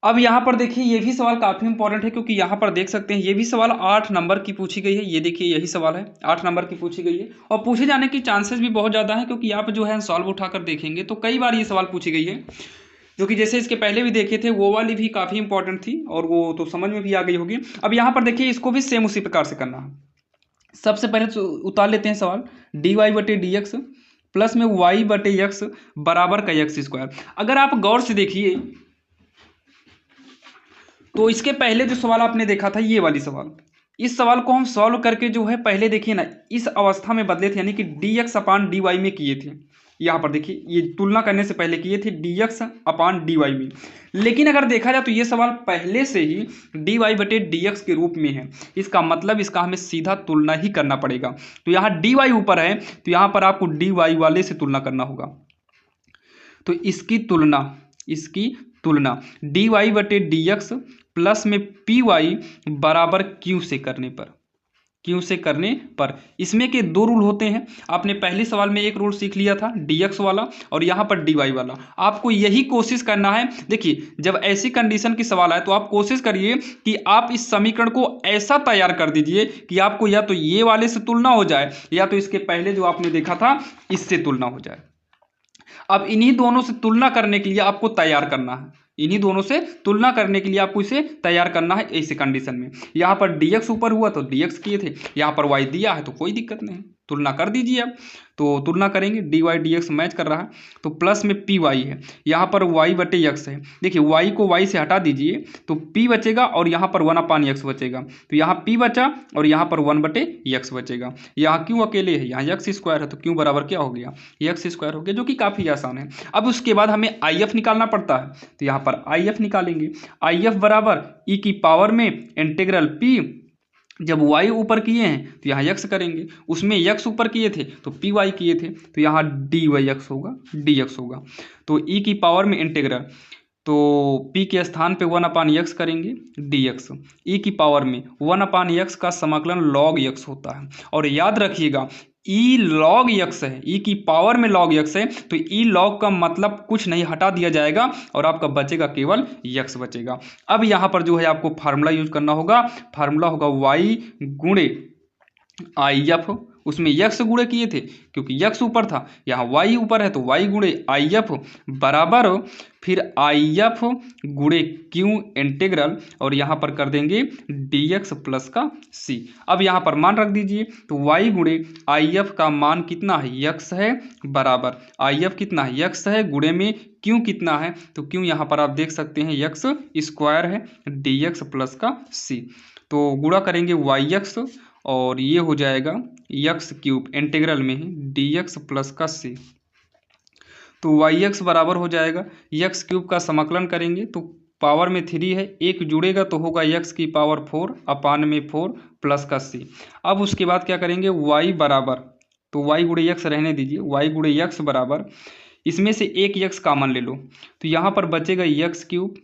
अब यहाँ पर देखिए ये भी सवाल काफ़ी इंपॉर्टेंट है, क्योंकि यहाँ पर देख सकते हैं ये भी सवाल 8 नंबर की पूछी गई है। ये देखिए यही सवाल है, 8 नंबर की पूछी गई है और पूछे जाने की चांसेस भी बहुत ज़्यादा है, क्योंकि आप जो है सॉल्व उठाकर देखेंगे तो कई बार ये सवाल पूछी गई है। जो कि जैसे इसके पहले भी देखे थे वो वाली भी काफ़ी इंपॉर्टेंट थी और वो तो समझ में भी आ गई होगी। अब यहाँ पर देखिए इसको भी सेम उसी प्रकार से करना है। सबसे पहले तो उतार लेते हैं सवाल, डी वाई बटे डी एक्स प्लस में वाई बटे एक्स बराबर का एक्स स्क्वायर। अगर आप गौर से देखिए तो इसके पहले जो सवाल आपने देखा था ये वाली सवाल, इस सवाल को हम सॉल्व करके जो है पहले देखिए ना इस अवस्था में बदले थे, यानी कि डी एक्स अपान डी वाई में किए थे। यहाँ पर देखिए ये तुलना करने से पहले किए थे डी एक्स अपान डी वाई में। लेकिन अगर देखा जाए तो ये सवाल पहले से ही डी वाई बटे डी एक्स के रूप में है। इसका मतलब इसका हमें सीधा तुलना ही करना पड़ेगा। तो यहाँ डी वाई ऊपर है तो यहाँ पर आपको डी वाई वाले से तुलना करना होगा। तो इसकी तुलना डी वाई बटे डी एक्स प्लस में पी वाई बराबर क्यू से करने पर इसमें के दो रूल होते हैं। आपने पहले सवाल में एक रूल सीख लिया था dx वाला और यहाँ पर dy वाला। आपको यही कोशिश करना है। देखिए जब ऐसी कंडीशन की सवाल आए तो आप कोशिश करिए कि आप इस समीकरण को ऐसा तैयार कर दीजिए कि आपको या तो ये वाले से तुलना हो जाए या तो इसके पहले जो आपने देखा था इससे तुलना हो जाए। अब इन्हीं दोनों से तुलना करने के लिए आपको तैयार करना है, इन्हीं दोनों से तुलना करने के लिए आपको इसे तैयार करना है। ऐसी कंडीशन में यहाँ पर dx ऊपर हुआ तो dx किए थे, यहाँ पर y दिया है तो कोई दिक्कत नहीं, तुलना कर दीजिए। अब तो तुलना करेंगे dy dx मैच कर रहा है तो प्लस में पी वाई है, यहाँ पर y बटे x है। देखिए y को y से हटा दीजिए तो p बचेगा और यहाँ पर 1/x बचेगा। तो यहाँ p बचा और यहाँ पर 1/x बचेगा। यहाँ क्यों अकेले है, यहाँ x स्क्वायर है तो क्यों बराबर क्या हो गया, x स्क्वायर हो गया, जो कि काफ़ी आसान है। अब उसके बाद हमें if निकालना पड़ता है तो यहाँ पर if निकालेंगे। if बराबर e की पावर में इंटीग्रल p, जब y ऊपर किए हैं तो यहाँ x करेंगे, उसमें x ऊपर किए थे तो पी वाई किए थे तो यहाँ dy x होगा dx होगा। तो e की पावर में इंटीग्रल, तो p के स्थान पे 1/x करेंगे dx, e की पावर में 1/x का समाकलन log x होता है। और याद रखिएगा e log x है, e की पावर में log x है तो e log का मतलब कुछ नहीं हटा दिया जाएगा और आपका बचेगा केवल x बचेगा। अब यहाँ पर जो है आपको फार्मूला यूज करना होगा, फार्मूला होगा y गुणे if, उसमें x गुणे किए थे क्योंकि x ऊपर था, यहाँ y ऊपर है तो y गुणे if बराबर फिर if गुणे q इंटीग्रल और यहाँ पर कर देंगे dx प्लस का c। अब यहाँ पर मान रख दीजिए तो y गुणे if का मान कितना है x है बराबर if कितना है x है गुणे में q कितना है तो q यहाँ पर आप देख सकते हैं x स्क्वायर है dx प्लस का c। तो गुणा करेंगे yx और ये हो जाएगा x क्यूब इंटीग्रल में ही dx प्लस का c। तो yx बराबर हो जाएगा x क्यूब का समाकलन करेंगे तो पावर में 3 है, एक जुड़ेगा तो होगा x की पावर 4 अपान में 4 प्लस का c। अब उसके बाद क्या करेंगे y बराबर, तो y गुणे x रहने दीजिए, y गुणे x बराबर इसमें से एक x कॉमन ले लो तो यहाँ पर बचेगा x क्यूब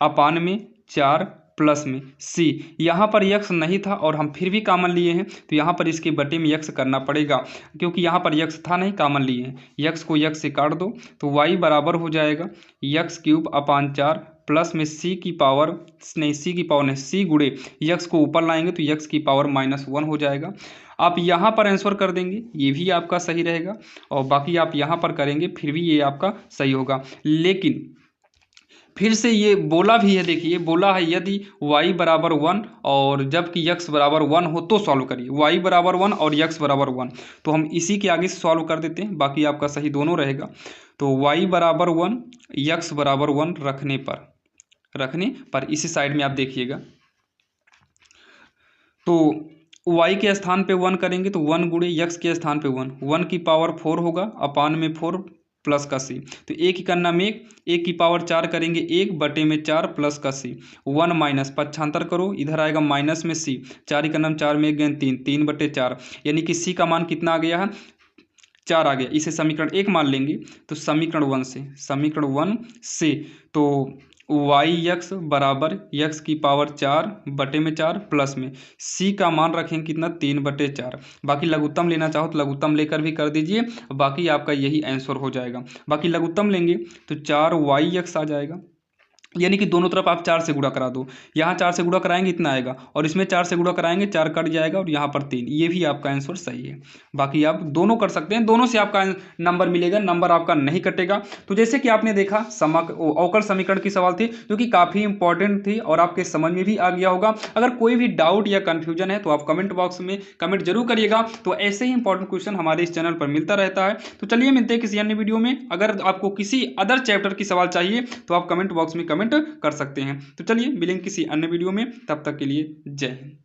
अपान में 4 प्लस में c। यहाँ पर x नहीं था और हम फिर भी कॉमन लिए हैं तो यहाँ पर इसके बटे में x करना पड़ेगा, क्योंकि यहाँ पर x था नहीं कॉमन लिए हैं। x को x से काट दो तो y बराबर हो जाएगा x क्यूब अपान 4 प्लस में c की पावर नहीं, c की पावर नहीं, c गुणे x को ऊपर लाएंगे तो x की पावर -1 हो जाएगा। आप यहाँ पर आंसर कर देंगे ये भी आपका सही रहेगा और बाकी आप यहाँ पर करेंगे फिर भी ये आपका सही होगा। लेकिन फिर से ये बोला भी है, देखिए बोला है यदि y बराबर 1 और जबकि x बराबर 1 हो तो सॉल्व करिए, y बराबर 1 और x बराबर 1 तो हम इसी के आगे से सॉल्व कर देते हैं, बाकी आपका सही दोनों रहेगा। तो y बराबर 1 x बराबर 1 रखने पर इसी साइड में आप देखिएगा तो y के स्थान पे 1 करेंगे तो 1 गुणे x के स्थान पे 1 की पावर 4 होगा अपान में 4 प्लस का c। तो एक ही करना में एक की पावर 4 करेंगे 1 बटे में 4 प्लस का c, 1 माइनस पक्षांतर करो इधर आएगा माइनस में c, 4 का नाम 4 में 1 गेन 3, 3 बटे 4 यानी कि c का मान कितना आ गया है 4 आ गया। इसे समीकरण 1 मान लेंगे तो समीकरण 1 से तो yx बराबर x की पावर 4 बटे में 4 प्लस में c का मान रखेंगे कितना 3 बटे 4। बाकी लघुत्तम लेना चाहो तो लघुत्तम लेकर भी कर दीजिए, बाकी आपका यही आंसर हो जाएगा। बाकी लघुत्तम लेंगे तो 4yx आ जाएगा, यानी कि दोनों तरफ आप 4 से गुणा करा दो, यहाँ 4 से गुणा कराएंगे इतना आएगा, और इसमें 4 से गुणा कराएंगे 4 कट जाएगा, और यहाँ पर 3, ये भी आपका आंसर सही है। बाकी आप दोनों कर सकते हैं, दोनों से आपका नंबर मिलेगा, नंबर आपका नहीं कटेगा। तो जैसे कि आपने देखा अवकल समीकरण की सवाल थी जो कि काफ़ी इंपॉर्टेंट थी और आपके समझ में भी आ गया होगा। अगर कोई भी डाउट या कन्फ्यूजन है तो आप कमेंट बॉक्स में कमेंट जरूर करिएगा। तो ऐसे ही इंपॉर्टेंट क्वेश्चन हमारे इस चैनल पर मिलता रहता है। तो चलिए मिलते हैं किसी अन्य वीडियो में। अगर आपको किसी अदर चैप्टर की सवाल चाहिए तो आप कमेंट बॉक्स में कमेंट कर सकते हैं। तो चलिए मिलेंगे किसी अन्य वीडियो में, तब तक के लिए जय हिंद।